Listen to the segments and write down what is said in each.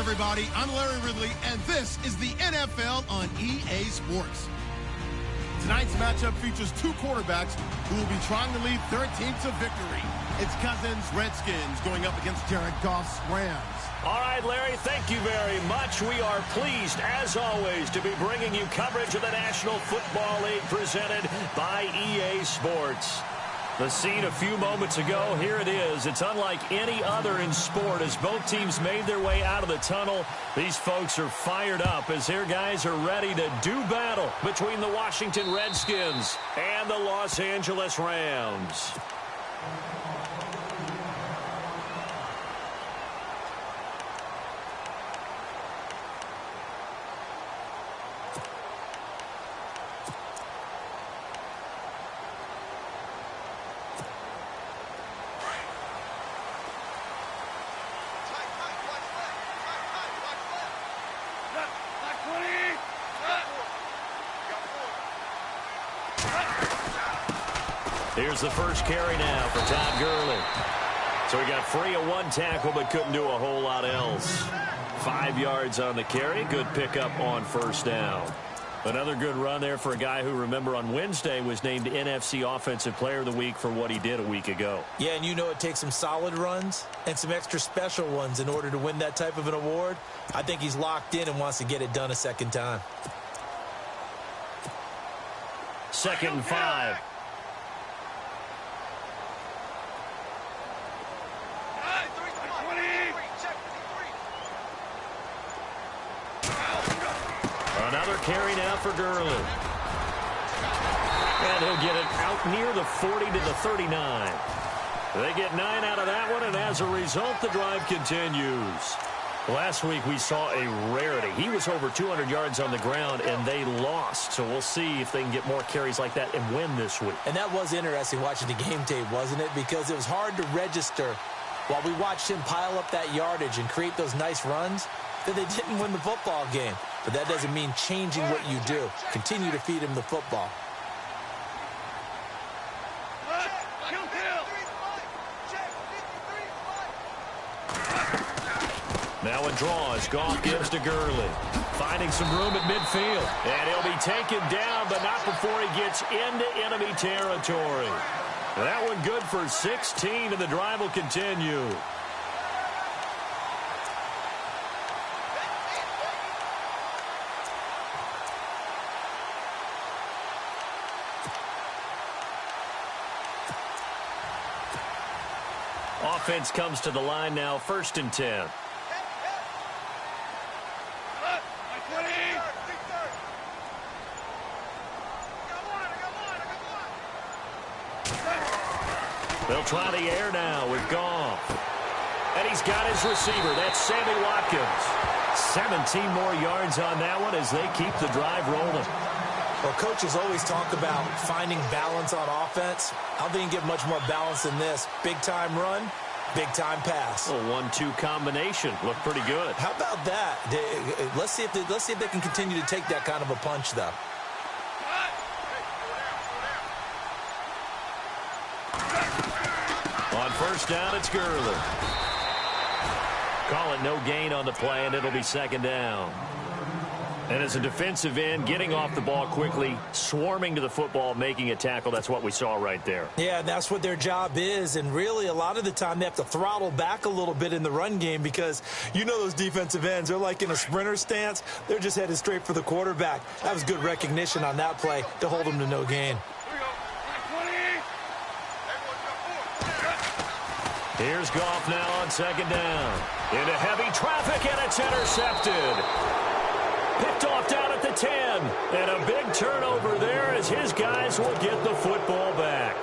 everybody. I'm Larry Ridley, and this is the NFL on EA Sports. Tonight's matchup features two quarterbacks who will be trying to lead their team to victory. It's Cousins' Redskins going up against Jared Goff's Rams. All right, Larry, thank you very much. We are pleased, as always, to be bringing you coverage of the National Football League presented by EA Sports. The scene a few moments ago, here it is. It's unlike any other in sport as both teams made their way out of the tunnel. These folks are fired up as their guys are ready to do battle between the Washington Redskins and the Los Angeles Rams. Here's the first carry now for Todd Gurley. So he got free of one tackle but couldn't do a whole lot else. 5 yards on the carry. Good pickup on first down. Another good run there for a guy who, remember, on Wednesday was named NFC Offensive Player of the Week for what he did a week ago. Yeah, and you know it takes some solid runs and some extra special ones in order to win that type of an award. I think he's locked in and wants to get it done a second time. 2nd and 5. Another carry now for Gurley. And he'll get it out near the 40 to the 39. They get 9 out of that one, and as a result, the drive continues. Last week we saw a rarity. He was over 200 yards on the ground, and they lost. So we'll see if they can get more carries like that and win this week. And that was interesting watching the game tape, wasn't it? Because it was hard to register while we watched him pile up that yardage and create those nice runs that they didn't win the football game. But that doesn't mean changing what you do. Continue to feed him the football. Now in draws, Goff gives to Gurley. Finding some room at midfield. And he'll be taken down, but not before he gets into enemy territory. That one good for 16, and the drive will continue. Offense comes to the line now, 1st and 10. They'll try the air now with Goff. And he's got his receiver. That's Sammy Watkins. 17 more yards on that one as they keep the drive rolling. Well, coaches always talk about finding balance on offense. I don't think you can get much more balance than this. Big-time run, big-time pass. A 1-2 combination. Looked pretty good. How about that? Let's see if they can continue to take that kind of a punch, though. On first down, it's Gurley. Call it no gain on the play, and it'll be 2nd down. And as a defensive end, getting off the ball quickly, swarming to the football, making a tackle, that's what we saw right there. Yeah, that's what their job is. And really, a lot of the time, they have to throttle back a little bit in the run game because you know those defensive ends, they're like in a sprinter stance. They're just headed straight for the quarterback. That was good recognition on that play to hold them to no gain. Here's Goff now on 2nd down. Into heavy traffic, and it's intercepted. Picked off down at the 10. And a big turnover there as his guys will get the football back.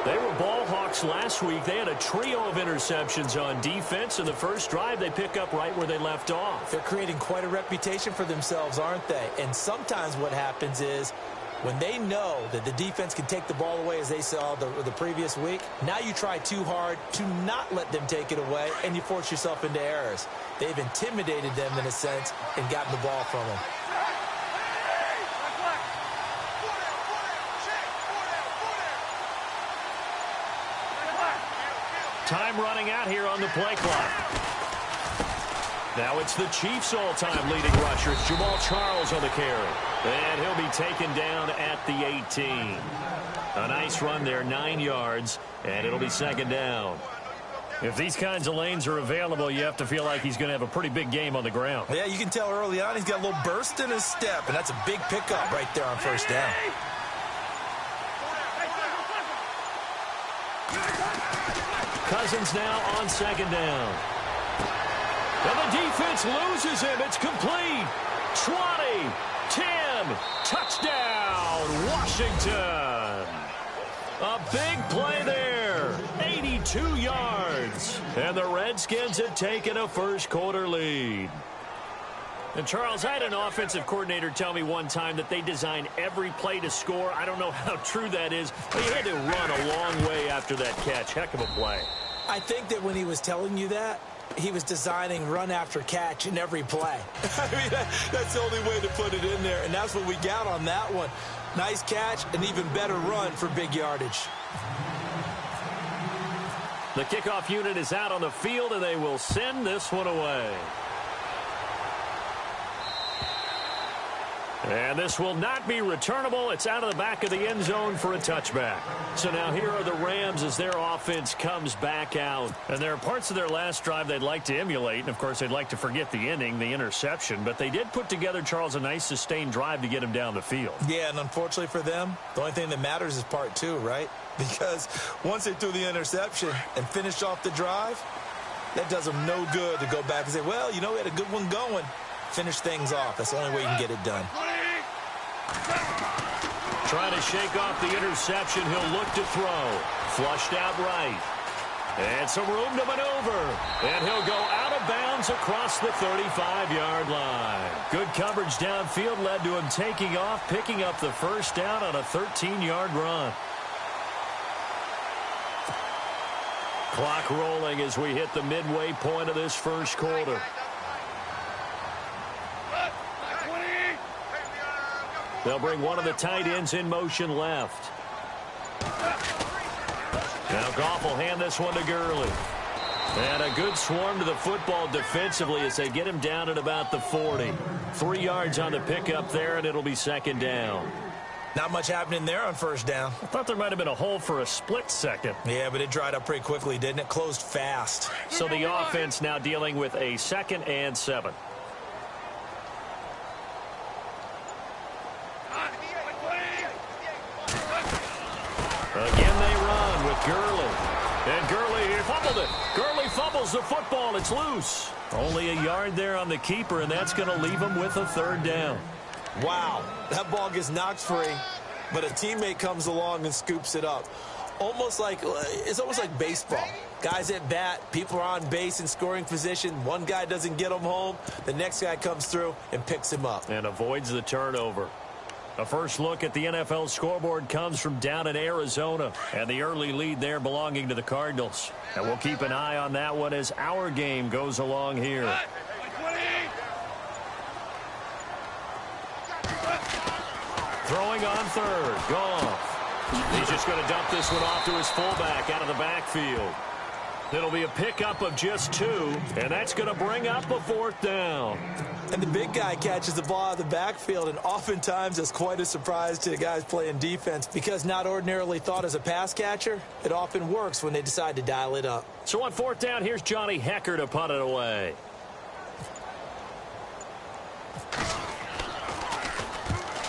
They were ball hawks last week. They had a trio of interceptions on defense. In the first drive, they pick up right where they left off. They're creating quite a reputation for themselves, aren't they? And sometimes what happens is when they know that the defense can take the ball away, as they saw the previous week, now you try too hard to not let them take it away, and you force yourself into errors. They've intimidated them in a sense and gotten the ball from them. Time running out here on the play clock. Now it's the Chiefs' all-time leading rusher. It's Jamal Charles on the carry. And he'll be taken down at the 18. A nice run there, 9 yards, and it'll be second down. If these kinds of lanes are available, you have to feel like he's going to have a pretty big game on the ground. Yeah, you can tell early on he's got a little burst in his step, and that's a big pickup right there on first down. Cousins now on second down. And the defense loses him. It's complete. 20, 10, touchdown, Washington. A big play there. 82 yards. And the Redskins have taken a first-quarter lead. And, Charles, I had an offensive coordinator tell me one time that they design every play to score. I don't know how true that is, but he had to run a long way after that catch. Heck of a play. I think that when he was telling you that, he was designing run after catch in every play. I mean, that's the only way to put it in there, and that's what we got on that one. Nice catch, an even better run for big yardage. The kickoff unit is out on the field, and they will send this one away. And this will not be returnable. It's out of the back of the end zone for a touchback. So now here are the Rams as their offense comes back out. And there are parts of their last drive they'd like to emulate. And, of course, they'd like to forget the inning, the interception. But they did put together, Charles, a nice sustained drive to get him down the field. Yeah, and unfortunately for them, the only thing that matters is part two, right? Because once they threw the interception and finished off the drive, that does them no good to go back and say, well, you know, we had a good one going. Finish things off. That's the only way you can get it done. Trying to shake off the interception. He'll look to throw. Flushed out right. And some room to maneuver. And he'll go out of bounds across the 35-yard line. Good coverage downfield led to him taking off, picking up the first down on a 13-yard run. Clock rolling as we hit the midway point of this first quarter. They'll bring one of the tight ends in motion left. Now Goff will hand this one to Gurley. And a good swarm to the football defensively as they get him down at about the 40. 3 yards on the pickup there, and it'll be second down. Not much happening there on first down. I thought there might have been a hole for a split second. Yeah, but it dried up pretty quickly, didn't it? Closed fast. So the offense now dealing with a 2nd and 7. Again they run with Gurley. And Gurley, he fumbled it. Gurley fumbles the football. It's loose. Only a yard there on the keeper, and that's going to leave him with a third down. Wow, that ball gets knocked free, but a teammate comes along and scoops it up. It's almost like baseball. Guys at bat, people are on base in scoring position. One guy doesn't get him home. The next guy comes through and picks him up. And avoids the turnover. A first look at the NFL scoreboard comes from down in Arizona, and the early lead there belonging to the Cardinals. And we'll keep an eye on that one as our game goes along here. Throwing on third. Goff. He's just going to dump this one off to his fullback out of the backfield. It'll be a pickup of just 2, and that's going to bring up a fourth down. And the big guy catches the ball out of the backfield, and oftentimes it's quite a surprise to the guys playing defense because not ordinarily thought as a pass catcher, it often works when they decide to dial it up. So on fourth down, here's Johnny Hecker to punt it away.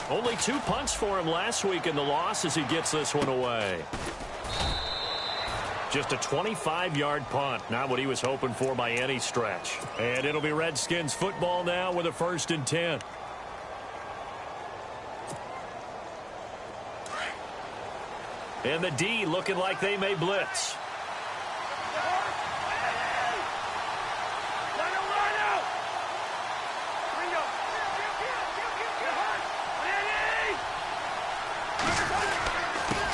Only 2 punts for him last week in the loss as he gets this one away. Just a 25-yard punt, not what he was hoping for by any stretch. And it'll be Redskins football now with a 1st and 10. And the D looking like they may blitz.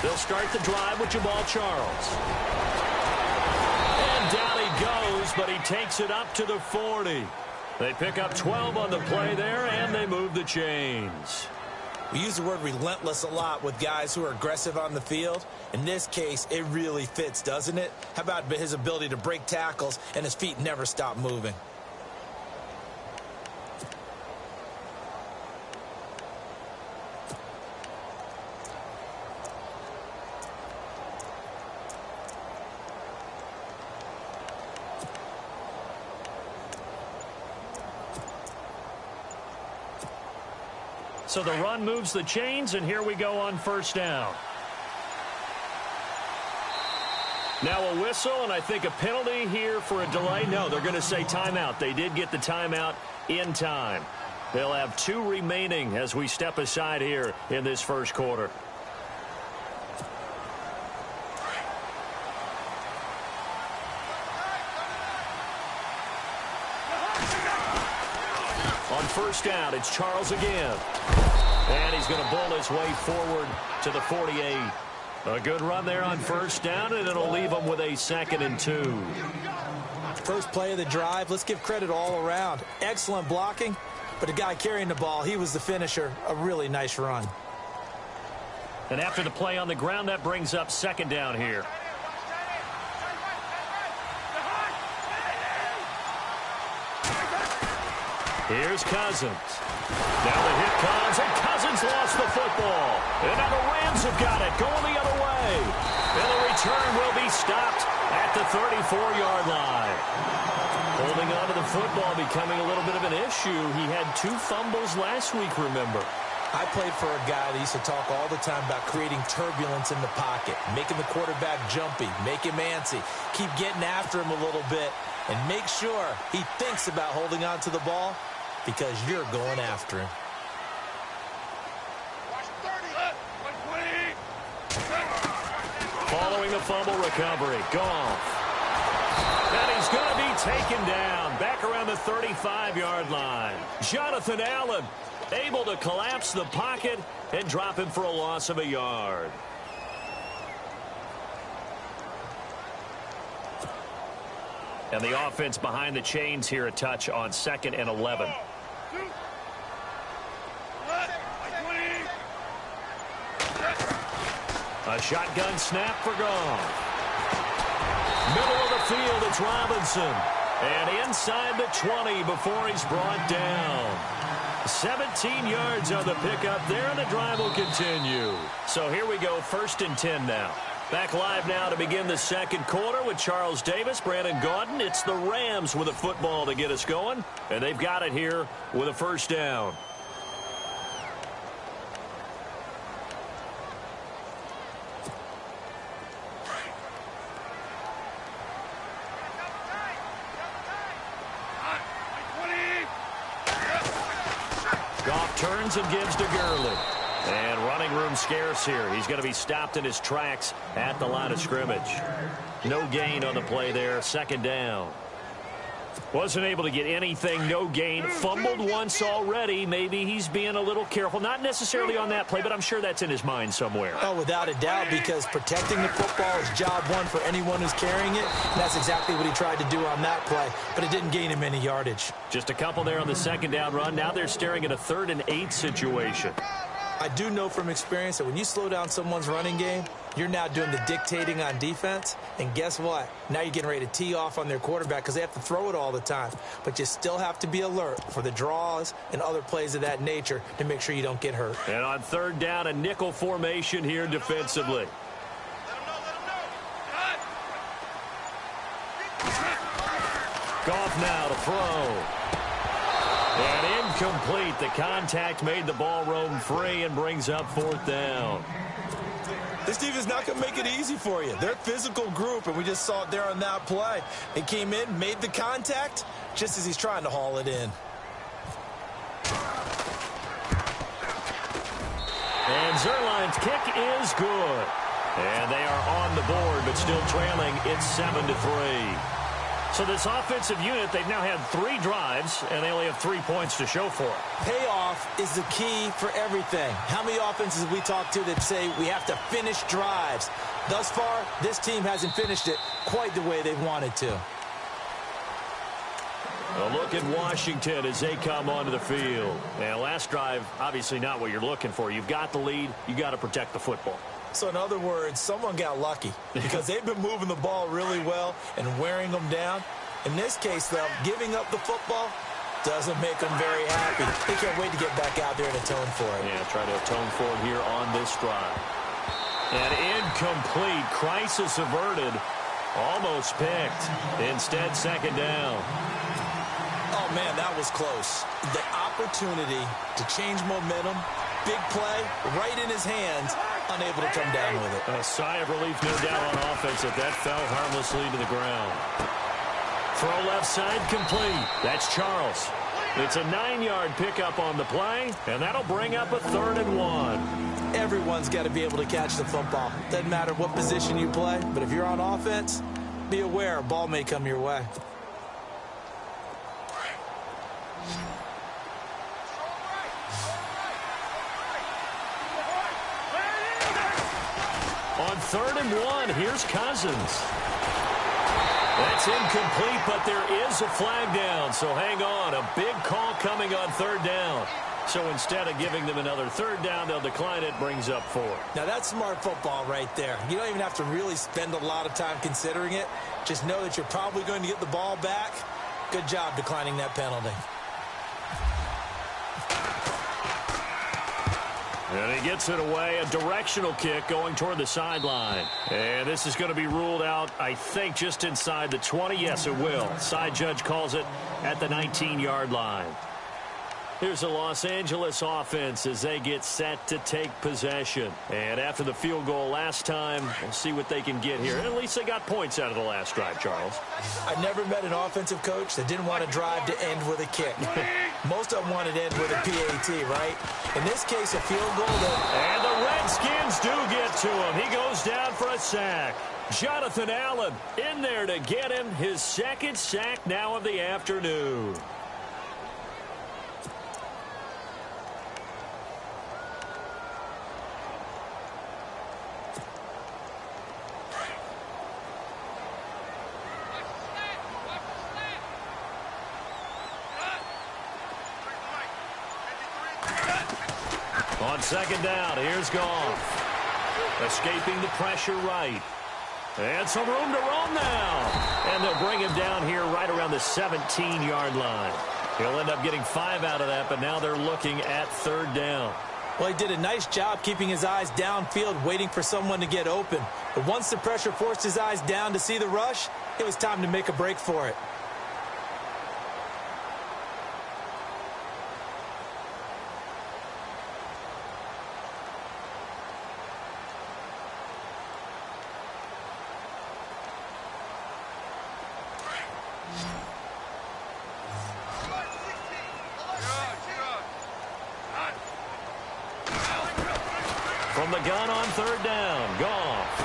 They'll start the drive with Jamal Charles. And down he goes, but he takes it up to the 40. They pick up 12 on the play there, and they move the chains. We use the word relentless a lot with guys who are aggressive on the field. In this case, it really fits, doesn't it? How about his ability to break tackles and his feet never stop moving? So the run moves the chains, and here we go on first down. Now a whistle, and I think a penalty here for a delay. No, they're going to say timeout. They did get the timeout in time. They'll have 2 remaining as we step aside here in this first quarter. On first down, it's Charles again. And he's going to bull his way forward to the 48. A good run there on first down, and it'll leave them with a 2nd and 2. First play of the drive, let's give credit all around. Excellent blocking, but the guy carrying the ball, he was the finisher. A really nice run. And after the play on the ground, that brings up 2nd down here. Here's Cousins. Now the hit comes, and Cousins lost the football. And now the Rams have got it, going the other way. And the return will be stopped at the 34-yard line. Holding on to the football becoming a little bit of an issue. He had 2 fumbles last week, remember. I played for a guy that used to talk all the time about creating turbulence in the pocket, making the quarterback jumpy, make him antsy, keep getting after him a little bit, and make sure he thinks about holding on to the ball because you're going after him. Following the fumble recovery, Goff. And he's going to be taken down back around the 35-yard line. Jonathan Allen able to collapse the pocket and drop him for a loss of a yard. And the offense behind the chains here a touch on 2nd and 11. A shotgun snap for Goff. Middle of the field, it's Robinson. And inside the 20 before he's brought down. 17 yards on the pickup there, and the drive will continue. So here we go, 1st and 10 now. Back live now to begin the second quarter with Charles Davis, Brandon Gaudin. It's the Rams with a football to get us going, and they've got it here with a first down. Goff turns and gives to Gurley. And running room scarce here. He's going to be stopped in his tracks at the line of scrimmage. No gain on the play there. 2nd down. Wasn't able to get anything. No gain. Fumbled once already. Maybe he's being a little careful. Not necessarily on that play, but I'm sure that's in his mind somewhere. Oh, without a doubt, because protecting the football is job one for anyone who's carrying it. And that's exactly what he tried to do on that play, but it didn't gain him any yardage. Just a couple there on the 2nd down run. Now they're staring at a 3rd and 8 situation. I do know from experience that when you slow down someone's running game, you're now doing the dictating on defense. And guess what? Now you're getting ready to tee off on their quarterback because they have to throw it all the time. But you still have to be alert for the draws and other plays of that nature to make sure you don't get hurt. And on 3rd down, a nickel formation here defensively. Goff now to throw. And incomplete. The contact made the ball roam free and brings up 4th down. This team is not going to make it easy for you. They're a physical group, and we just saw it there on that play. He came in, made the contact, just as he's trying to haul it in. And Zerline's kick is good. And they are on the board, but still trailing. It's 7-3. So this offensive unit, they've now had 3 drives, and they only have 3 points to show for it. Payoff is the key for everything. How many offenses have we talked to that say we have to finish drives? Thus far, this team hasn't finished it quite the way they've wanted to. A look at Washington as they come onto the field. Now, last drive, obviously not what you're looking for. You've got the lead. You've got to protect the football. So, in other words, someone got lucky because they've been moving the ball really well and wearing them down. In this case, though, giving up the football doesn't make them very happy. They can't wait to get back out there and atone for it. Yeah, try to atone for it here on this drive. And incomplete. Crisis averted. Almost picked. Instead, 2nd down. Oh, man, that was close. The opportunity to change momentum big play right in his hands, unable to come down with it. A sigh of relief, no doubt, on offense that fell harmlessly to the ground. Throw left side complete. That's Charles. It's a 9-yard pickup on the play, and that'll bring up a 3rd and 1. Everyone's got to be able to catch the football. Doesn't matter what position you play, but if you're on offense, be aware a ball may come your way. On 3rd and 1, here's Cousins. That's incomplete, but there is a flag down, so hang on. A big call coming on 3rd down. So instead of giving them another 3rd down, they'll decline it, brings up 4. Now, that's smart football right there. You don't even have to really spend a lot of time considering it. Just know that you're probably going to get the ball back. Good job declining that penalty. And he gets it away, a directional kick going toward the sideline. And this is going to be ruled out, I think, just inside the 20. Yes, it will. Side judge calls it at the 19-yard line. Here's the Los Angeles offense as they get set to take possession. And after the field goal last time, we'll see what they can get here. At least they got points out of the last drive, Charles. I never met an offensive coach that didn't want to drive to end with a kick. Most of them wanted to end with a PAT, right? In this case, a field goal. And the Redskins do get to him. He goes down for a sack. Jonathan Allen in there to get him his 2nd sack now of the afternoon. On 2nd down, here's Goff. Escaping the pressure right. And some room to roam now. And they'll bring him down here right around the 17-yard line. He'll end up getting 5 out of that, but now they're looking at 3rd down. Well, he did a nice job keeping his eyes downfield, waiting for someone to get open. But once the pressure forced his eyes down to see the rush, it was time to make a break for it. From the gun on 3rd down, Goff.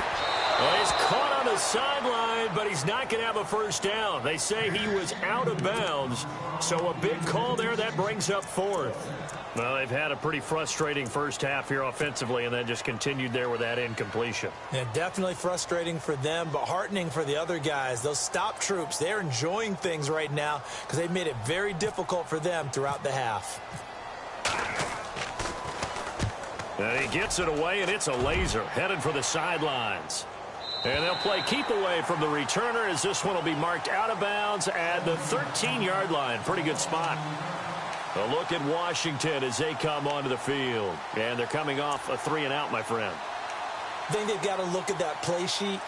Well, he's caught on the sideline, but he's not going to have a 1st down. They say he was out of bounds, so a big call there. That brings up 4th. Well, they've had a pretty frustrating first half here offensively, and then just continued there with that incompletion. Yeah, definitely frustrating for them, but heartening for the other guys. Those stop troops, they're enjoying things right now because they've made it very difficult for them throughout the half. And he gets it away, and it's a laser headed for the sidelines. And they'll play keep away from the returner as this one will be marked out of bounds at the 13-yard line. Pretty good spot. A look at Washington as they come onto the field. And they're coming off a 3-and-out, my friend. I think they've got to look at that play sheet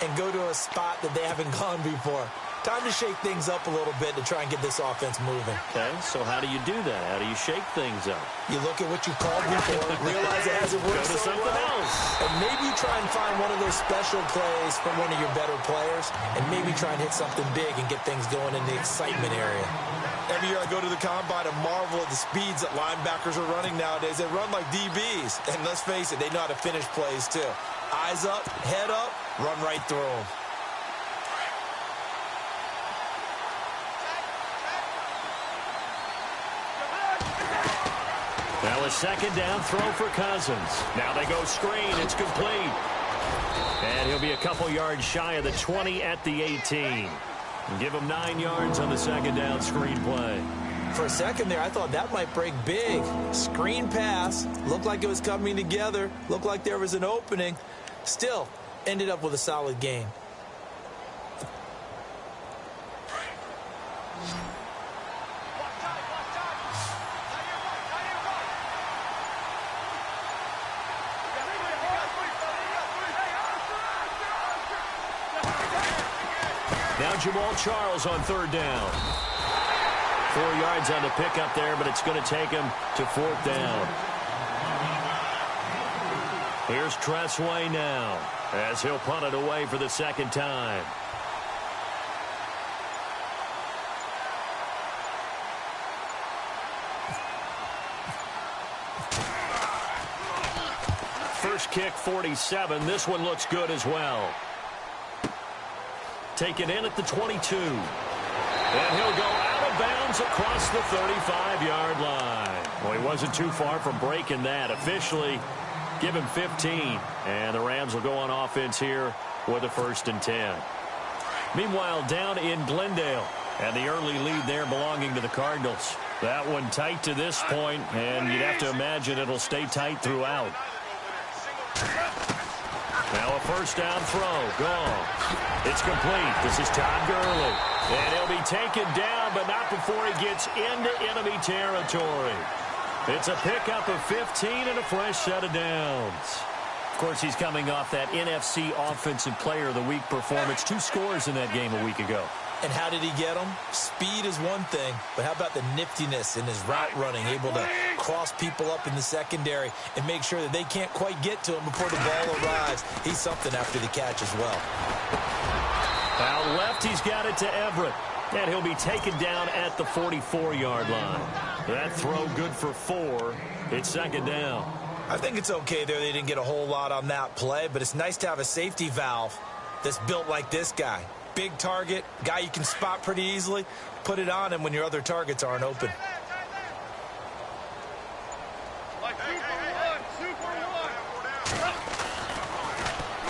and go to a spot that they haven't gone before. Time to shake things up a little bit to try and get this offense moving. Okay, so how do you do that? How do you shake things up? You look at what you called before, realize it hasn't worked so well, and maybe you try and find one of those special plays from one of your better players, and maybe try and hit something big and get things going in the excitement area. Every year I go to the combine and marvel at the speeds that linebackers are running nowadays. They run like DBs, and let's face it, they know how to finish plays too. Eyes up, head up, run right through them. Now a 2nd down throw for Cousins. Now they go screen. It's complete. And he'll be a couple yards shy of the 20 at the 18. And give him 9 yards on the 2nd down screen play. For a second there, I thought that might break big. Screen pass. Looked like it was coming together. Looked like there was an opening. Still, ended up with a solid game. Now Jamal Charles on 3rd down. 4 yards on the pickup there, but it's going to take him to 4th down. Here's Tressway now as he'll punt it away for the second time. First kick, 47. This one looks good as well. Taken in at the 22. And he'll go out of bounds across the 35-yard line. Well, he wasn't too far from breaking that. Officially, give him 15. And the Rams will go on offense here with a 1st and 10. Meanwhile, down in Glendale. And the early lead there belonging to the Cardinals. That one tight to this point, and you'd have to imagine it'll stay tight throughout. Now a first down throw. Gone. It's complete. This is Todd Gurley. And he'll be taken down, but not before he gets into enemy territory. It's a pickup of 15 and a fresh set of downs. Of course, he's coming off that NFC Offensive Player of the Week performance. 2 scores in that game a week ago. And how did he get them? Speed is one thing, but how about the niftiness in his route running, able to cross people up in the secondary and make sure that they can't quite get to him before the ball arrives. He's something after the catch as well. Out left, he's got it to Everett, and he'll be taken down at the 44-yard line. That throw good for 4. It's second down. I think it's okay there. They didn't get a whole lot on that play, but it's nice to have a safety valve that's built like this guy. Big target, guy you can spot pretty easily. Put it on him when your other targets aren't open.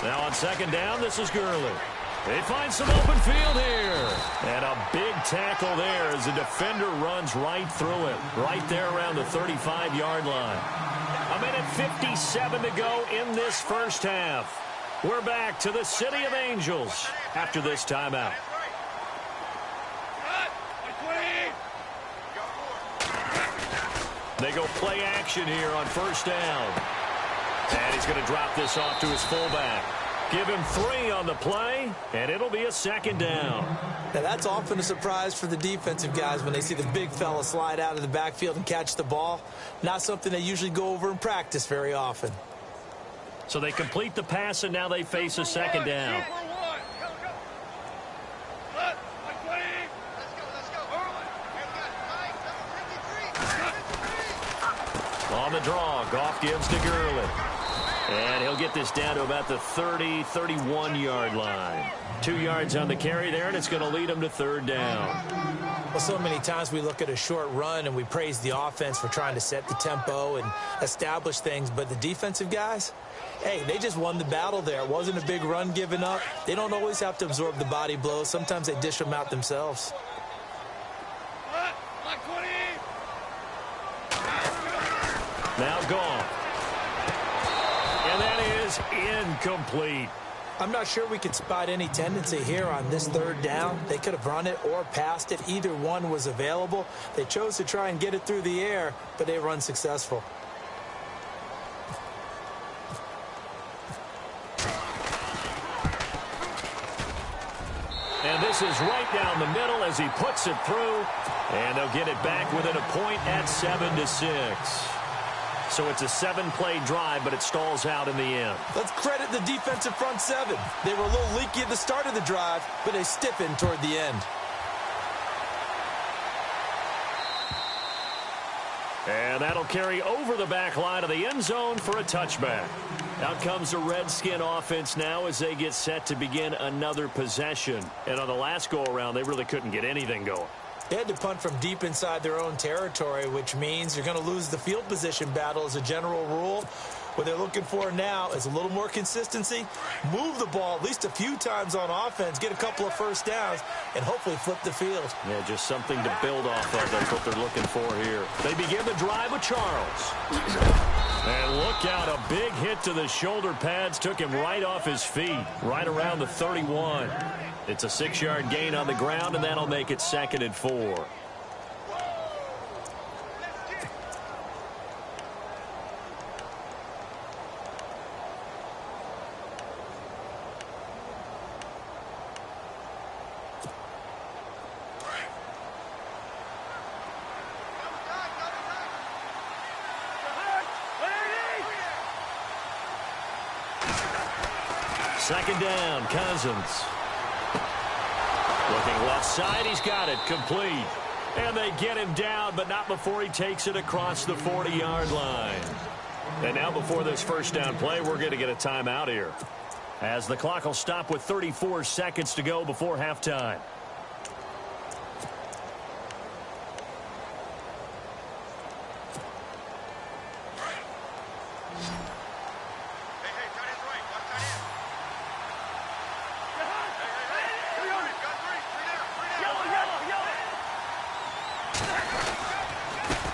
Now on second down, this is Gurley. They find some open field here. And a big tackle there as the defender runs right through it. Right there around the 35-yard line. 1:57 to go in this first half. We're back to the City of Angels after this timeout. They go play action here on first down. And he's going to drop this off to his fullback. Give him 3 on the play, and it'll be a second down. Now, that's often a surprise for the defensive guys when they see the big fella slide out of the backfield and catch the ball. Not something they usually go over in practice very often. So they complete the pass, and now they face a second down. On the draw, Goff gives to Gurley. And he'll get this down to about the 30, 31-yard line. 2 yards on the carry there, and it's going to lead him to third down. Well, so many times we look at a short run and we praise the offense for trying to set the tempo and establish things, but the defensive guys, hey, they just won the battle there. It wasn't a big run given up. They don't always have to absorb the body blows. Sometimes they dish them out themselves. Now gone. And that is incomplete. I'm not sure we could spot any tendency here on this third down. They could have run it or passed it. Either one was available. They chose to try and get it through the air, but they were unsuccessful. And this is right down the middle as he puts it through. And they'll get it back within a point at 7-6. So it's a 7-play drive, but it stalls out in the end. Let's credit the defensive front seven. They were a little leaky at the start of the drive, but they stiffened toward the end. And that'll carry over the back line of the end zone for a touchback. Out comes the Redskin offense now as they get set to begin another possession. And on the last go-around, they really couldn't get anything going. They had to punt from deep inside their own territory, which means you're going to lose the field position battle as a general rule. What they're looking for now is a little more consistency, move the ball at least a few times on offense, get a couple of first downs, and hopefully flip the field. Yeah, just something to build off of. That's what they're looking for here. They begin the drive with Charles. And look out, a big hit to the shoulder pads took him right off his feet, right around the 31. It's a 6-yard gain on the ground, and that'll make it 2nd and 4. Second down, Cousins. Looking left side, he's got it, complete. And they get him down, but not before he takes it across the 40-yard line. And now before this first down play, we're going to get a timeout here, as the clock will stop with 34 seconds to go before halftime.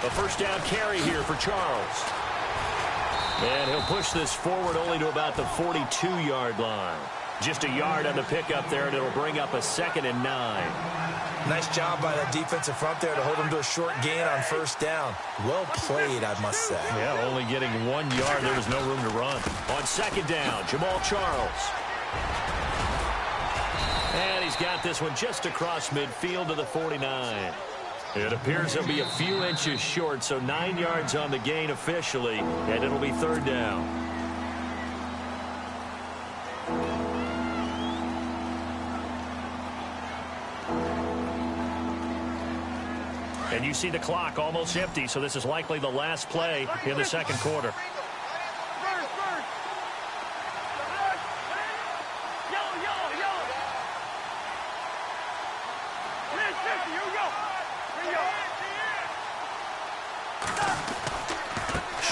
A first down carry here for Charles. And he'll push this forward only to about the 42-yard line. Just a yard on the pickup there, and it'll bring up a 2nd and 9. Nice job by that defensive front there to hold him to a short gain on first down. Well played, I must say. Yeah, only getting 1 yard. There was no room to run. On second down, Jamal Charles. And he's got this one just across midfield to the 49. It appears he'll be a few inches short, so 9 yards on the gain officially, and it'll be third down. And you see the clock almost empty, so this is likely the last play in the second quarter.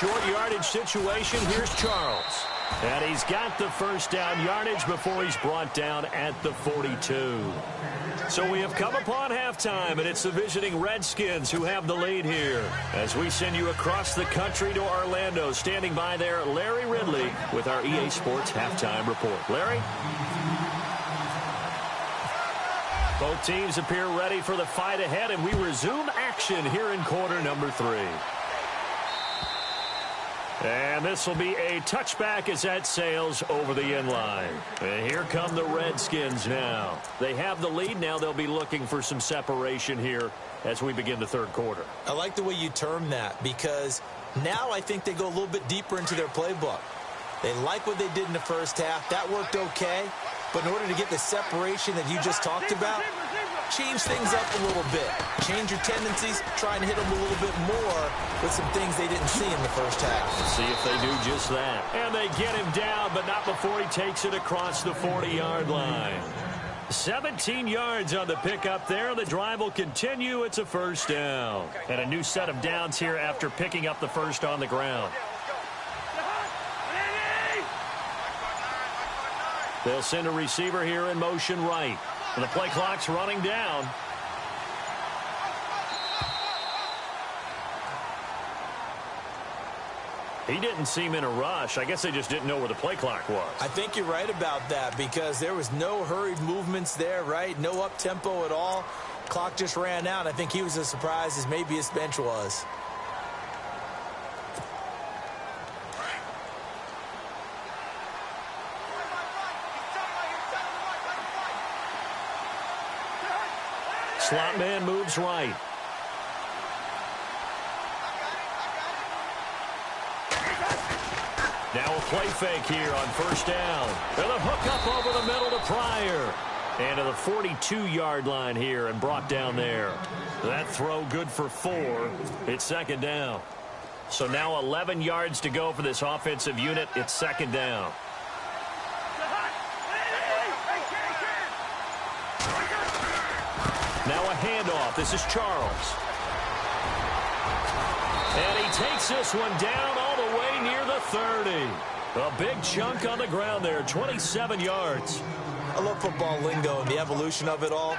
Short yardage situation. Here's Charles. And he's got the first down yardage before he's brought down at the 42. So we have come upon halftime, and it's the visiting Redskins who have the lead here. As we send you across the country to Orlando, standing by there, Larry Ridley with our EA Sports Halftime Report. Larry? Both teams appear ready for the fight ahead, and we resume action here in quarter number 3. And this will be a touchback as that sails over the end line. And here come the Redskins now. They have the lead now. They'll be looking for some separation here as we begin the third quarter. I like the way you term that, because now I think they go a little bit deeper into their playbook. They like what they did in the first half. That worked okay. But in order to get the separation that you just talked about, change things up a little bit. Change your tendencies, try and hit them a little bit more with some things they didn't see in the first half. Let's see if they do just that. And they get him down, but not before he takes it across the 40-yard line. 17 yards on the pickup there. The drive will continue. It's a first down. And a new set of downs here after picking up the first on the ground. They'll send a receiver here in motion right. And the play clock's running down. He didn't seem in a rush. I guess they just didn't know where the play clock was. I think you're right about that, because there was no hurried movements there, right? No up-tempo at all. Clock just ran out. I think he was as surprised as maybe his bench was. Slot man moves right. Now a play fake here on first down. And a hook up over the middle to Pryor. And to the 42-yard line here and brought down there. That throw good for 4. It's second down. So now 11 yards to go for this offensive unit. It's second down. Now a handoff. This is Charles. And he takes this one down all the way near the 30. A big chunk on the ground there, 27 yards. I love football lingo and the evolution of it all.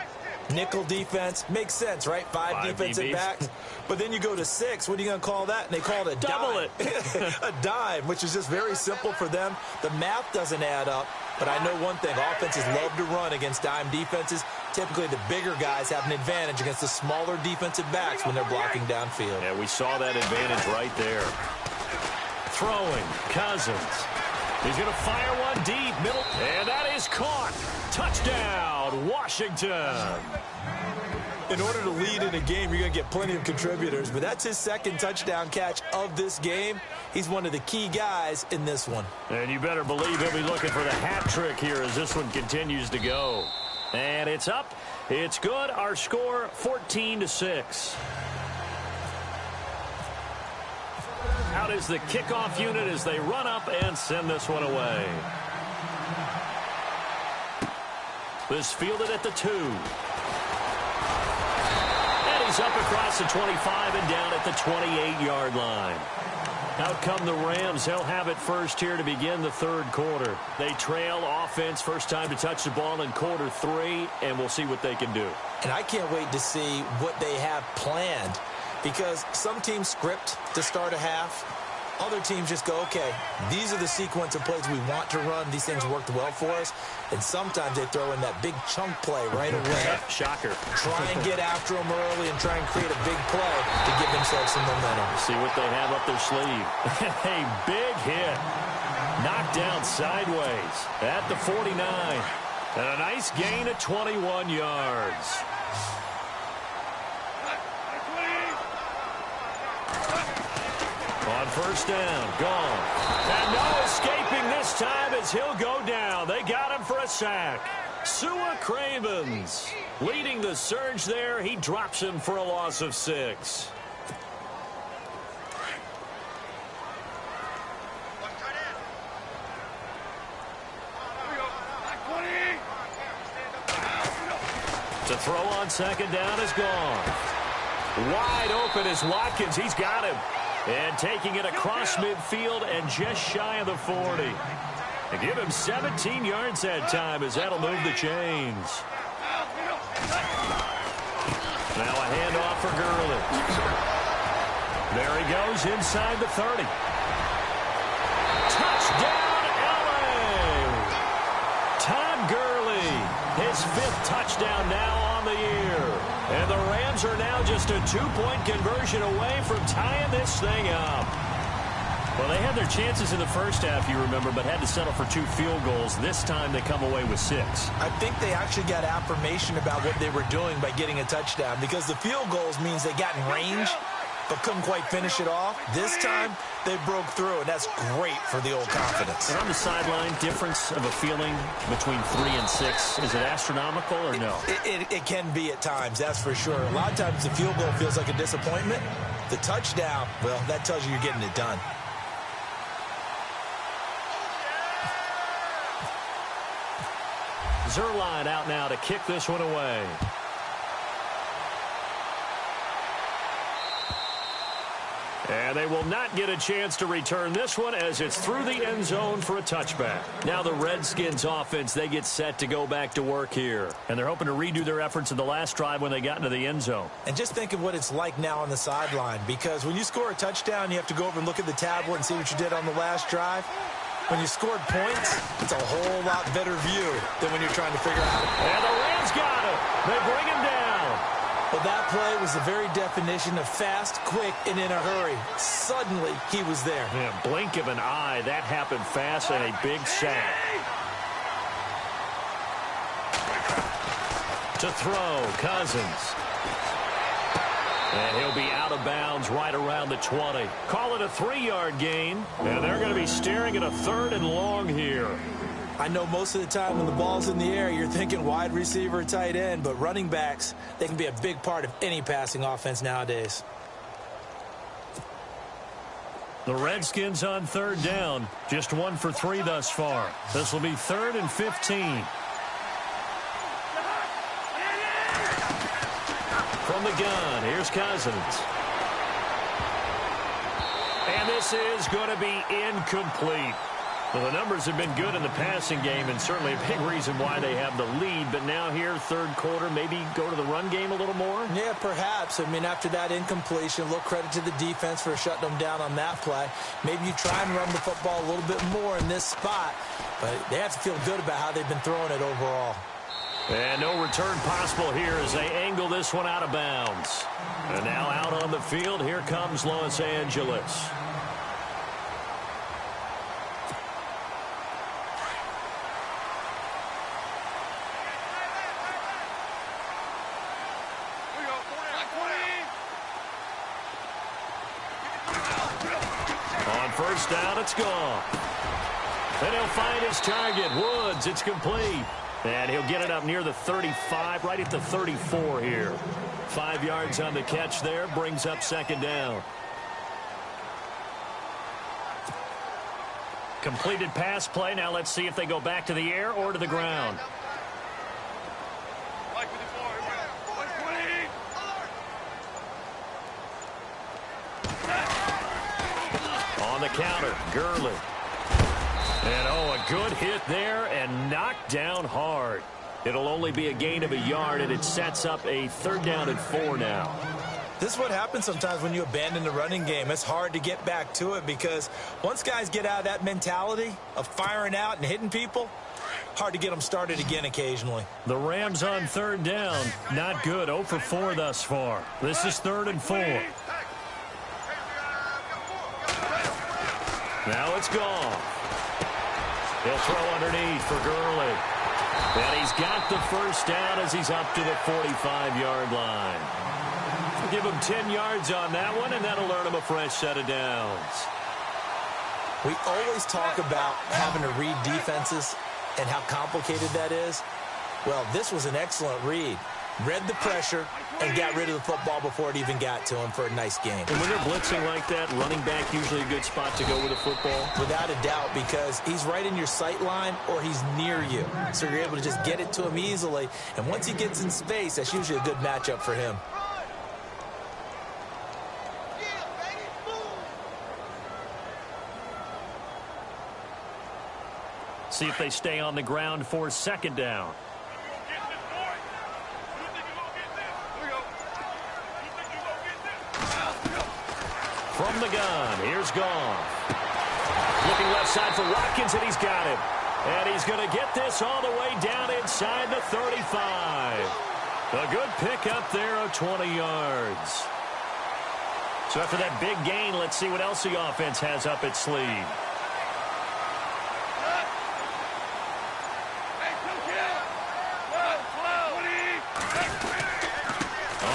Nickel defense makes sense, right? Five defensive DBs. backs. But then you go to 6. What are you going to call that? And they call it a Double dime. it. A dime, which is just very simple for them. The math doesn't add up. But I know one thing. Offenses love to run against dime defenses. Typically, the bigger guys have an advantage against the smaller defensive backs when they're blocking downfield. Yeah, we saw that advantage right there. Throwing, Cousins. He's going to fire one deep, middle, and that is caught. Touchdown, Washington. In order to lead in a game, you're going to get plenty of contributors, but that's his second touchdown catch of this game. He's one of the key guys in this one. And you better believe he'll be looking for the hat trick here as this one continues to go. And it's up. It's good. Our score, 14-6. Out is the kickoff unit as they run up and send this one away. This fielded at the 2. And he's up across the 25 and down at the 28-yard line. Out come the Rams. They'll have it first here to begin the third quarter. They trail offense, first time to touch the ball in quarter 3, and we'll see what they can do. And I can't wait to see what they have planned, because some teams script to start a half. Other teams just go, okay, these are the sequence of plays we want to run. These things worked well for us. And sometimes they throw in that big chunk play right away. Shocker. Try and get after them early and try and create a big play to give themselves some momentum. See what they have up their sleeve. A big hit. Knocked down sideways at the 49. And a nice gain of 21 yards. On first down, gone. And no escaping this time as he'll go down. They got him for a sack. Sua Cravens leading the surge there. He drops him for a loss of 6. To throw on second down is gone. Wide open is Watkins. He's got him. And taking it across midfield and just shy of the 40. And give him 17 yards that time as that'll move the chains. Now a handoff for Gurley. There he goes inside the 30. Touchdown, LA! Todd Gurley, his 5th touchdown now on the year. And the Rams are now just a 2-point conversion away from tying this thing up. Well, they had their chances in the first half, you remember, but had to settle for 2 field goals. This time they come away with 6. I think they actually got affirmation about what they were doing by getting a touchdown, because the field goals means they got in range but couldn't quite finish it off. This time, they broke through, and that's great for the old confidence. And on the sideline, difference of a feeling between 3 and 6, is it astronomical or no? It can be at times, that's for sure. A lot of times the field goal feels like a disappointment. The touchdown, well, that tells you you're getting it done. Zerline out now to kick this one away. And they will not get a chance to return this one as it's through the end zone for a touchback. Now the Redskins offense, they get set to go back to work here. And they're hoping to redo their efforts in the last drive when they got into the end zone. And just think of what it's like now on the sideline, because when you score a touchdown, you have to go over and look at the tablet and see what you did on the last drive. When you scored points, it's a whole lot better view than when you're trying to figure out. And the Rams got him. They bring him down. Well, that play was the very definition of fast, quick, and in a hurry. Suddenly, he was there. Yeah, blink of an eye. That happened fast and a big sack. To throw, Cousins. And he'll be out of bounds right around the 20. Call it a 3-yard gain. And they're going to be staring at a 3rd and long here. I know most of the time when the ball's in the air, you're thinking wide receiver, tight end, but running backs, they can be a big part of any passing offense nowadays. The Redskins on 3rd down. Just 1 for 3 thus far. This will be 3rd and 15. From the gun, here's Cousins. And this is going to be incomplete. Well, the numbers have been good in the passing game, and certainly a big reason why they have the lead. But now here, 3rd quarter, maybe go to the run game a little more? Yeah, perhaps. I mean, after that incompletion, a little credit to the defense for shutting them down on that play. Maybe you try and run the football a little bit more in this spot. But they have to feel good about how they've been throwing it overall. And no return possible here as they angle this one out of bounds. And now out on the field, here comes Los Angeles. first down. It's gone. And he'll find his target, Woods. It's complete. And he'll get it up near the 35, right at the 34 here. 5 yards on the catch there, brings up second down. Completed pass play. Now let's see if they go back to the air or to the ground. On the counter, Gurley. And, a good hit there and knocked down hard. It'll only be a gain of a yard, and it sets up a 3rd down and 4 now. This is what happens sometimes when you abandon the running game. It's hard to get back to it because once guys get out of that mentality of firing out and hitting people, hard to get them started again occasionally. The Rams on 3rd down. Not good. 0 for 4 thus far. This is 3rd and 4. Now it's gone. He'll throw underneath for Gurley. And he's got the first down as he's up to the 45-yard line. We'll give him 10 yards on that one, and that'll earn him a fresh set of downs. We always talk about having to read defenses and how complicated that is. Well, this was an excellent read. Read the pressure and got rid of the football before it even got to him for a nice game. And when they're blitzing like that, running back usually a good spot to go with the football? Without a doubt, because he's right in your sight line or he's near you. So you're able to just get it to him easily. And once he gets in space, that's usually a good matchup for him. See if they stay on the ground for 2nd down. From the gun, here's Goff. Looking left side for Watkins, and he's got him. And he's going to get this all the way down inside the 35. A good pickup there of 20 yards. So after that big gain, let's see what else the offense has up its sleeve.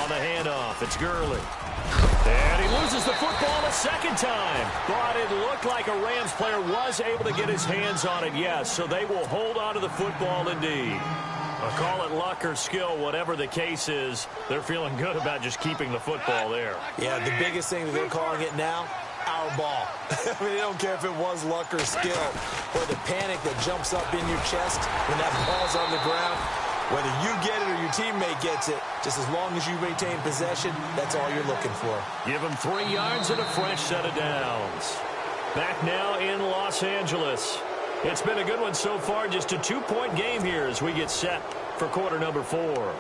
On the handoff, it's Gurley. And he loses the football a second time. But it looked like a Rams player was able to get his hands on it, yes. So they will hold on to the football indeed. I'll call it luck or skill, whatever the case is. They're feeling good about just keeping the football there. Yeah, the biggest thing that they're calling it now, our ball. I mean, they don't care if it was luck or skill or the panic that jumps up in your chest when that ball's on the ground. Whether you get it or your teammate gets it, just as long as you maintain possession, that's all you're looking for. Give him 3 yards and a fresh set of downs. Back now in Los Angeles. It's been a good one so far, just a 2-point game here as we get set for quarter number 4.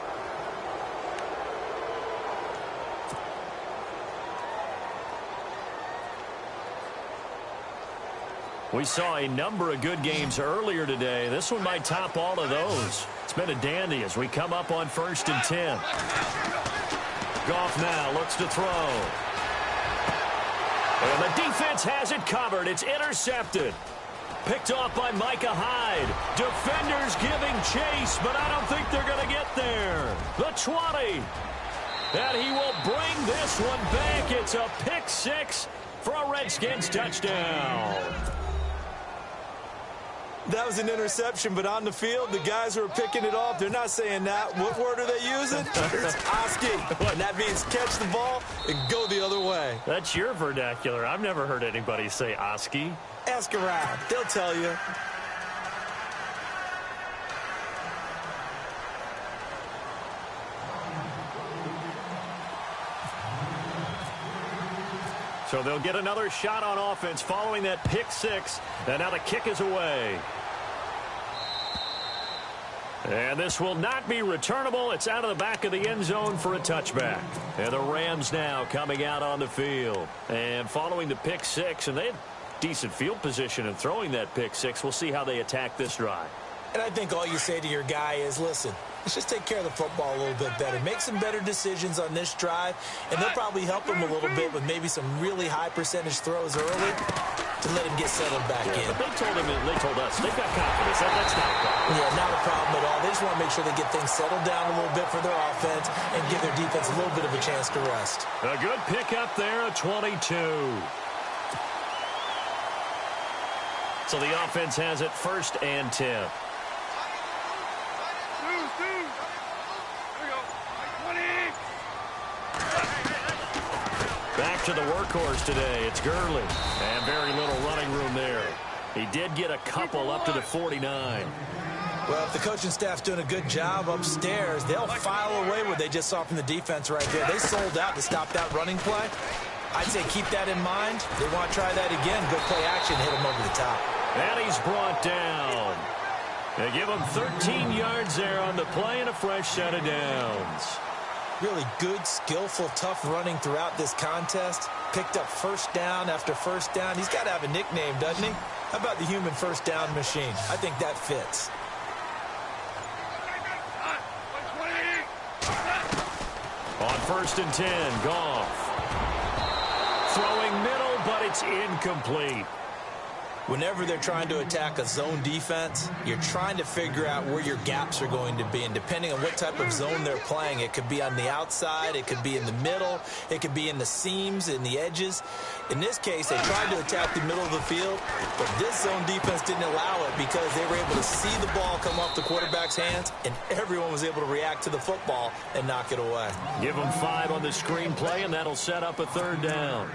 We saw a number of good games earlier today. This one might top all of those. It's been a dandy as we come up on 1st and 10. Goff now looks to throw. And the defense has it covered. It's intercepted. Picked off by Micah Hyde. Defenders giving chase, but I don't think they're going to get there. The 20. And he will bring this one back. It's a pick 6 for a Redskins touchdown. That was an interception, but on the field, the guys who are picking it off, they're not saying that. What word are they using? It's Oski. And that means catch the ball and go the other way. That's your vernacular. I've never heard anybody say Oski. Ask around. They'll tell you. So they'll get another shot on offense following that pick 6. And now the kick is away. And this will not be returnable. It's out of the back of the end zone for a touchback. And the Rams now coming out on the field. And following the pick 6, and they had decent field position in throwing that pick 6. We'll see how they attack this drive. And I think all you say to your guy is, listen, let's just take care of the football a little bit better. Make some better decisions on this drive, and they'll probably help him a little bit with maybe some really high percentage throws early to let him get settled back in. But they told us, they've got confidence. That's not a problem. Yeah, not a problem at all. They just want to make sure they get things settled down a little bit for their offense and give their defense a little bit of a chance to rest. A good pickup there, a 22. So the offense has it 1st and 10. Back to the workhorse today. It's Gurley. And very little running room there. He did get a couple up to the 49. Well, if the coaching staff's doing a good job upstairs, they'll file away what they just saw from the defense right there. They sold out to stop that running play. I'd say keep that in mind. They want to try that again. Good play action, hit him over the top. And he's brought down. They give him 13 yards there on the play and a fresh set of downs. Really good, skillful, tough running throughout this contest. Picked up first down after first down. He's got to have a nickname, doesn't he? How about the human first down machine? I think that fits. On 1st and 10, Goff. Throwing middle, but it's incomplete. Whenever they're trying to attack a zone defense, you're trying to figure out where your gaps are going to be. And depending on what type of zone they're playing, it could be on the outside, it could be in the middle, it could be in the seams, in the edges. In this case, they tried to attack the middle of the field, but this zone defense didn't allow it because they were able to see the ball come off the quarterback's hands, and everyone was able to react to the football and knock it away. Give them 5 on the screen play, and that'll set up a 3rd down.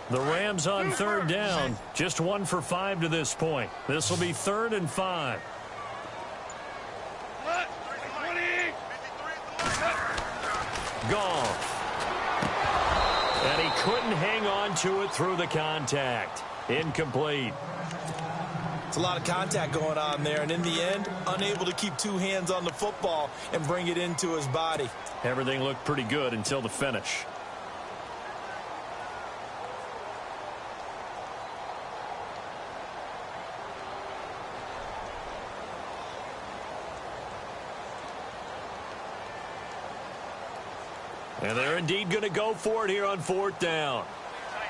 The Rams on 3rd down. Just 1 for 5 to this point. This will be 3rd and 5. Goff. And he couldn't hang on to it through the contact. Incomplete. It's a lot of contact going on there, and in the end, unable to keep 2 hands on the football and bring it into his body. Everything looked pretty good until the finish. And they're indeed going to go for it here on 4th down.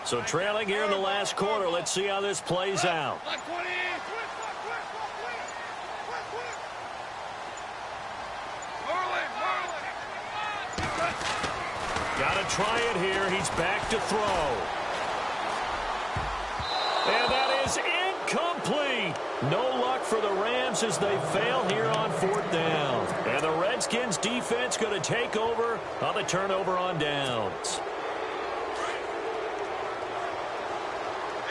So trailing here in the last quarter. Let's see how this plays out. Got to try it here. He's back to throw. And that is incomplete. No luck for the Rams as they fail here on 4th down. And the Redskins defense going to take over on the turnover on downs.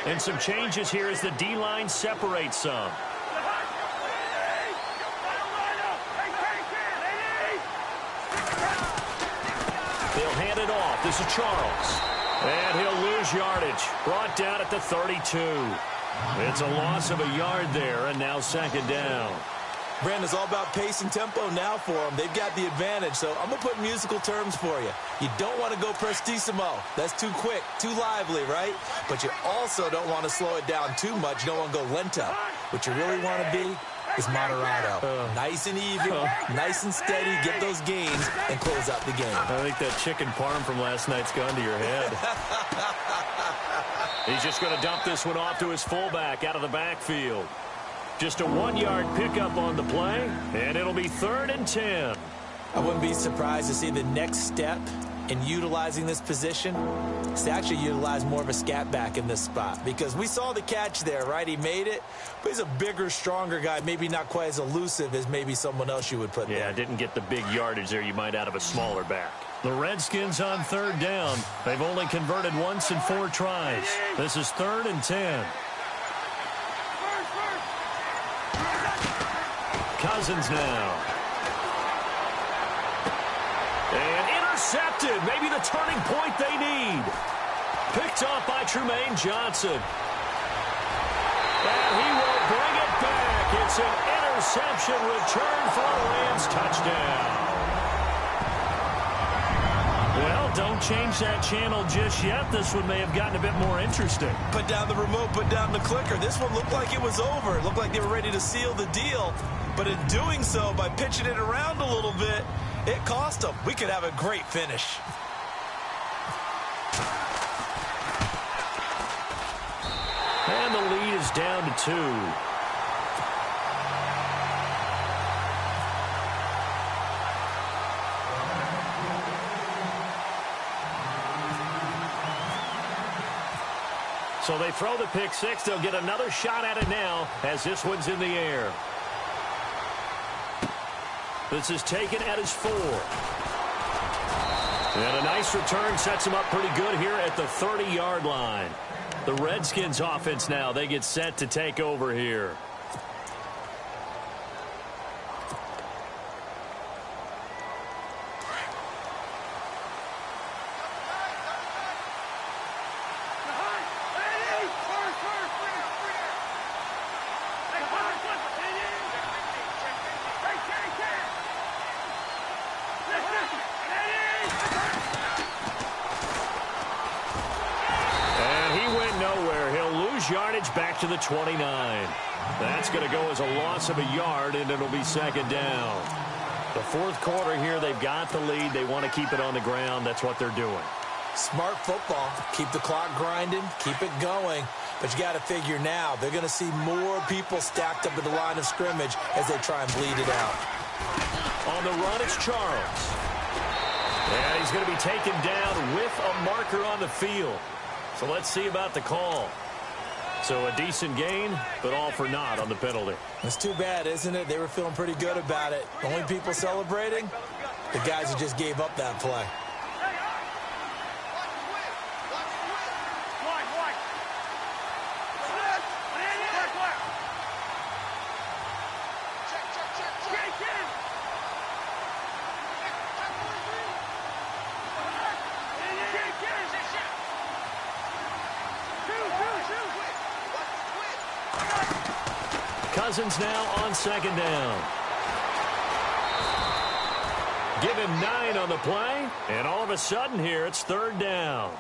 And some changes here as the D-line separates some. They'll hand it off. This is Charles. And he'll lose yardage. Brought down at the 32. It's a loss of a yard there, and now 2nd down. Brandon's all about pace and tempo now for them. They've got the advantage, so I'm going to put musical terms for you. You don't want to go prestissimo. That's too quick, too lively, right? But you also don't want to slow it down too much. You don't want to go lento. What you really want to be is moderato. Nice and even, nice and steady, get those gains, and close out the game. I think that chicken parm from last night's gone to your head. He's just going to dump this one off to his fullback out of the backfield. Just a 1-yard pickup on the play, and it'll be 3rd and 10. I wouldn't be surprised to see the next step in utilizing this position is to actually utilize more of a scat back in this spot, because we saw the catch there, right? He made it, but he's a bigger, stronger guy, maybe not quite as elusive as maybe someone else you would put there. Yeah, didn't get the big yardage there you might out of a smaller back. The Redskins on 3rd down. They've only converted once in 4 tries. This is 3rd and 10. Cousins now. And intercepted. Maybe the turning point they need. Picked off by Trumaine Johnson. And he will bring it back. It's an interception return for a Rams touchdown. Well, don't change that channel just yet. This one may have gotten a bit more interesting. Put down the remote, put down the clicker. This one looked like it was over. It looked like they were ready to seal the deal. But in doing so, by pitching it around a little bit, it cost them. We could have a great finish. And the lead is down to 2. So they throw the pick six. They'll get another shot at it now as this one's in the air. This is taken at his 4. And a nice return sets him up pretty good here at the 30-yard line. The Redskins offense now, they get set to take over here. Yardage back to the 29. That's going to go as a loss of a yard, and it'll be second down. The fourth quarter here, they've got the lead. They want to keep it on the ground. That's what they're doing. Smart football. Keep the clock grinding. Keep it going. But you got to figure now, they're going to see more people stacked up at the line of scrimmage as they try and bleed it out. On the run, it's Charles. And he's going to be taken down with a marker on the field. So let's see about the call. So a decent gain, but all for naught on the penalty. It's too bad, isn't it? They were feeling pretty good about it. The only people celebrating, the guys who just gave up that play. Cousins now on second down. Give him 9 on the play, and all of a sudden here it's third down.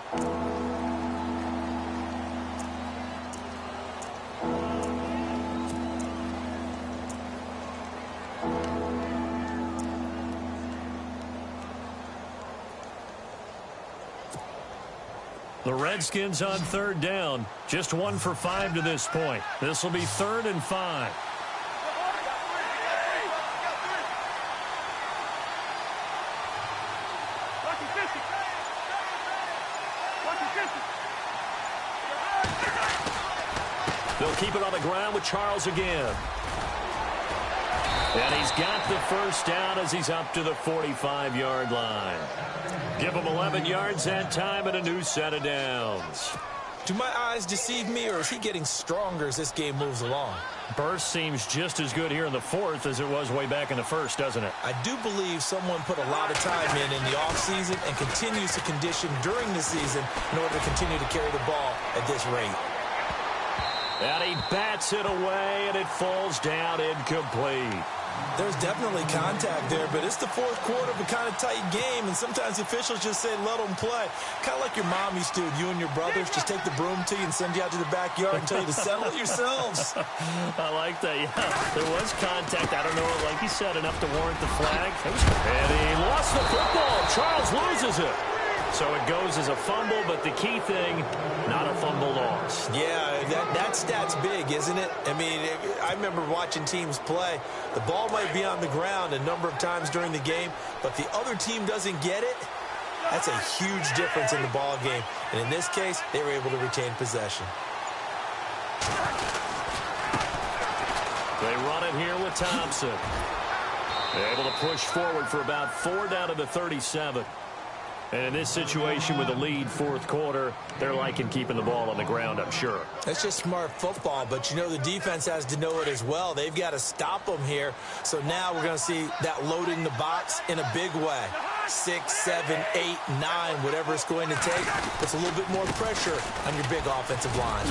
The Redskins on third down. Just 1 for 5 to this point. This will be 3rd and 5. They'll keep it on the ground with Charles again. And he's got the first down as he's up to the 45-yard line. Give him 11 yards that time and a new set of downs. Do my eyes deceive me, or is he getting stronger as this game moves along? Burst seems just as good here in the 4th as it was way back in the 1st, doesn't it? I do believe someone put a lot of time in the offseason and continues to condition during the season in order to continue to carry the ball at this rate. And he bats it away, and it falls down incomplete. There's definitely contact there, but it's the 4th quarter of a kind of tight game, and sometimes officials just say, let them play. Kind of like your mom used to, you and your brothers just take the broom to you and send you out to the backyard and tell you to settle it yourselves. I like that, yeah. There was contact. I don't know, like you said, enough to warrant the flag. And he lost the football. Charles loses it. So it goes as a fumble, but the key thing, not a fumble loss. Yeah, that stat's big, isn't it? I mean, I remember watching teams play. The ball might be on the ground a number of times during the game, but the other team doesn't get it. That's a huge difference in the ball game. And in this case, they were able to retain possession. They run it here with Thompson. They're able to push forward for about 4 down to the 37. And in this situation with the lead 4th quarter, they're liking keeping the ball on the ground, I'm sure. That's just smart football, but you know the defense has to know it as well. They've got to stop them here. So now we're going to see that loading the box in a big way. 6, 7, 8, 9, whatever it's going to take. Puts a little bit more pressure on your big offensive line.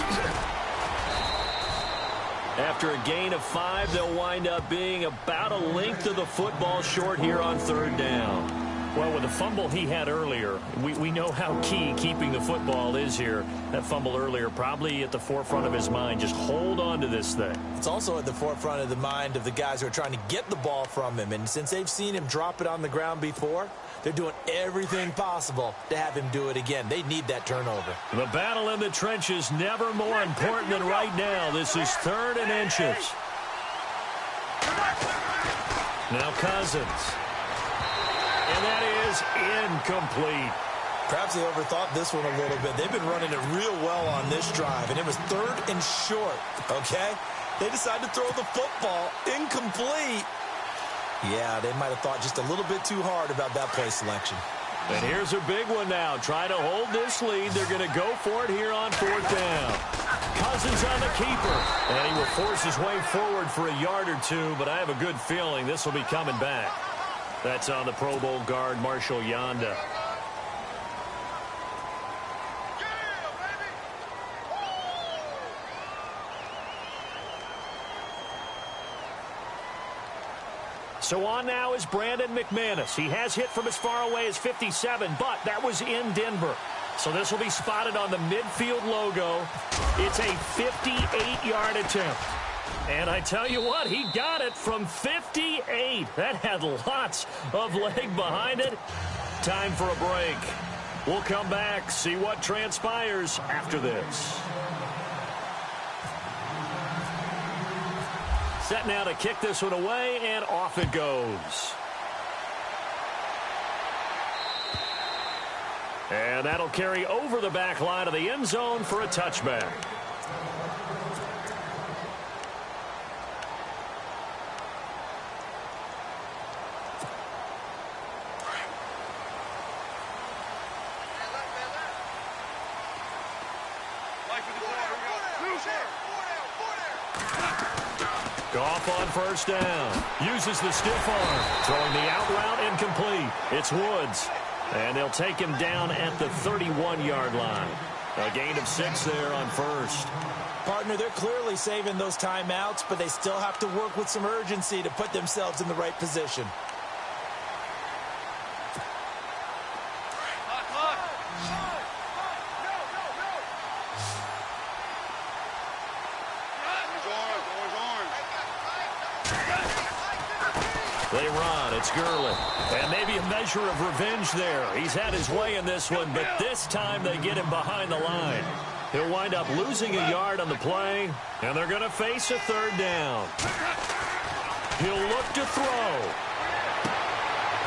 After a gain of 5, they'll wind up being about a length of the football short here on 3rd down. Well, with the fumble he had earlier, we know how key keeping the football is here. That fumble earlier probably at the forefront of his mind. Just hold on to this thing. It's also at the forefront of the mind of the guys who are trying to get the ball from him. And since they've seen him drop it on the ground before, they're doing everything possible to have him do it again. They need that turnover. The battle in the trenches never more important than right now. This is 3rd and inches. Now Cousins. And that is incomplete. Perhaps they overthought this one a little bit. They've been running it real well on this drive, and it was 3rd and short, okay? They decided to throw the football incomplete. Yeah, they might have thought just a little bit too hard about that play selection. And here's a big one now. Trying to hold this lead. They're going to go for it here on 4th down. Cousins on the keeper. And he will force his way forward for a yard or two, but I have a good feeling this will be coming back. That's on the Pro Bowl guard, Marshall Yanda. So on now is Brandon McManus. He has hit from as far away as 57, but that was in Denver. So this will be spotted on the midfield logo. It's a 58-yard attempt. And I tell you what, he got it from 58. That had lots of leg behind it. Time for a break. We'll come back, see what transpires after this. Set now to kick this one away, and off it goes. And that'll carry over the back line of the end zone for a touchback. Goff on 1st down. Uses the stiff arm. Throwing the out route incomplete. It's Woods. And they'll take him down at the 31-yard line. A gain of 6 there on 1st. Partner, they're clearly saving those timeouts, but they still have to work with some urgency to put themselves in the right position. They run. It's Gurley. And maybe a measure of revenge there. He's had his way in this one, but this time they get him behind the line. He'll wind up losing a yard on the play, and they're going to face a 3rd down. He'll look to throw.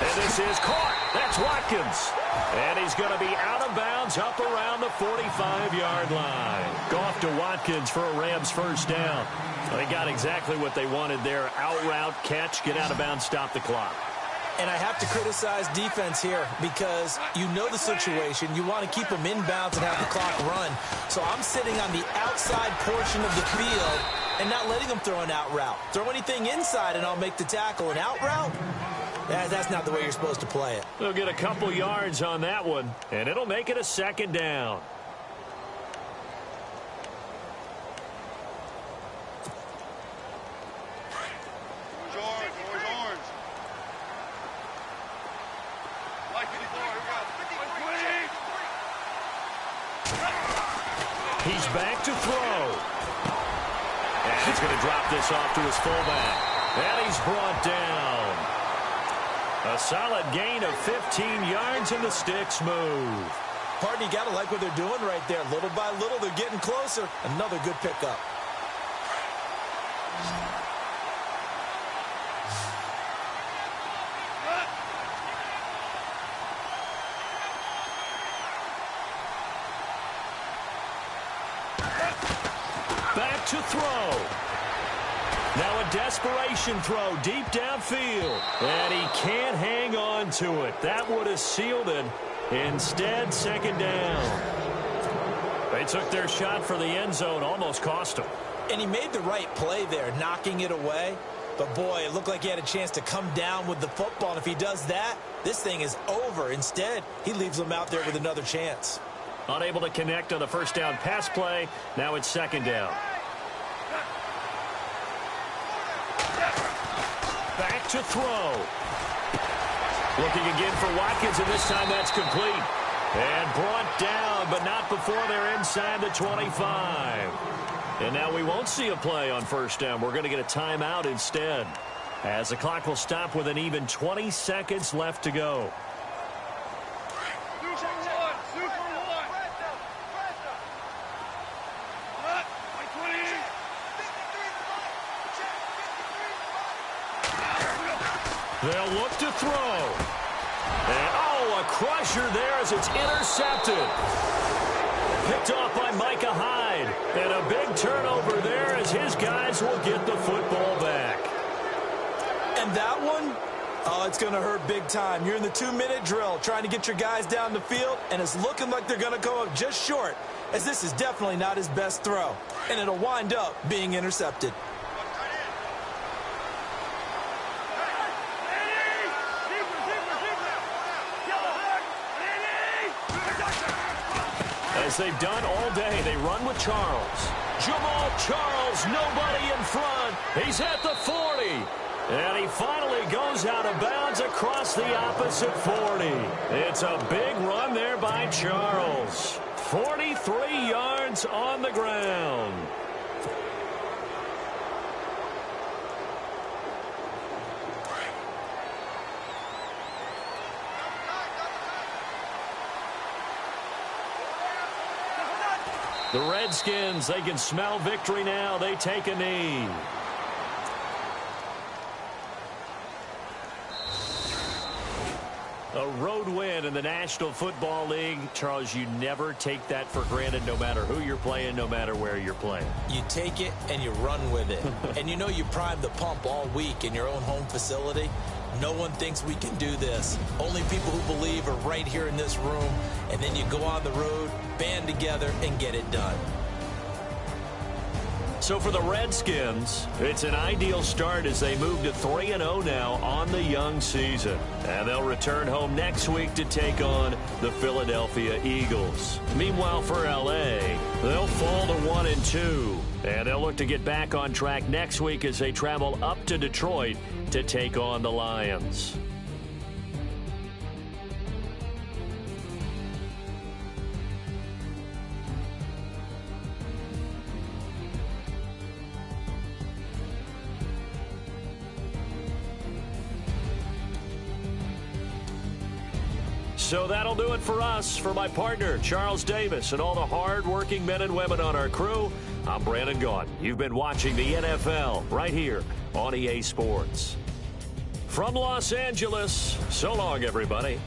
And this is caught. That's Watkins. And he's going to be out of bounds up around the 45-yard line. Goff to Watkins for a Rams 1st down. They got exactly what they wanted there. Out route, catch, get out of bounds, stop the clock. And I have to criticize defense here because you know the situation. You want to keep them inbounds and have the clock run. So I'm sitting on the outside portion of the field and not letting them throw an out route. Throw anything inside and I'll make the tackle. An out route? That's not the way you're supposed to play it. They'll get a couple yards on that one, and it'll make it a 2nd down. He's back to throw. And he's going to drop this off to his fullback. And he's brought down. A solid gain of 15 yards, and the sticks move. Partner, you got to like what they're doing right there. Little by little, they're getting closer. Another good pickup. Back to throw. Now a desperation throw deep downfield. And he can't hang on to it. That would have sealed it. Instead, 2nd down. They took their shot for the end zone, almost cost him. And he made the right play there, knocking it away. But, boy, it looked like he had a chance to come down with the football. And if he does that, this thing is over. Instead, he leaves them out there with another chance. Unable to connect on the 1st down pass play. Now it's 2nd down. Back to throw. Looking again for Watkins, and this time that's complete. And brought down, but not before they're inside the 25. And now we won't see a play on 1st down. We're going to get a timeout instead, as the clock will stop with an even 20 seconds left to go. They'll look to throw. And, oh, a a crusher there as it's intercepted. Picked off by Micah Hyde. And a big turnover there as his guys will get the football back. And that one, oh, it's going to hurt big time. You're in the 2-minute drill trying to get your guys down the field, and it's looking like they're going to go up just short, as this is definitely not his best throw. And it'll wind up being intercepted. As they've done all day, they run with Charles. Jamal Charles, nobody in front. He's at the 40. And he finally goes out of bounds across the opposite 40. It's a big run there by Charles. 43 yards on the ground. The Redskins, they can smell victory now. They take a knee. A road win in the National Football League. Charles, you never take that for granted, no matter who you're playing, no matter where you're playing. You take it and you run with it. And you know you prime the pump all week in your own home facility. No one thinks we can do this. Only people who believe are right here in this room. And then you go on the road, band together, and get it done. So for the Redskins, it's an ideal start as they move to 3-0 now on the young season. And they'll return home next week to take on the Philadelphia Eagles. Meanwhile, for L.A., they'll fall to 1-2. And they'll look to get back on track next week as they travel up to Detroit to take on the Lions. So that'll do it for us. For my partner, Charles Davis, and all the hard-working men and women on our crew, I'm Brandon Gaudin. You've been watching the NFL right here on EA Sports. From Los Angeles, so long, everybody.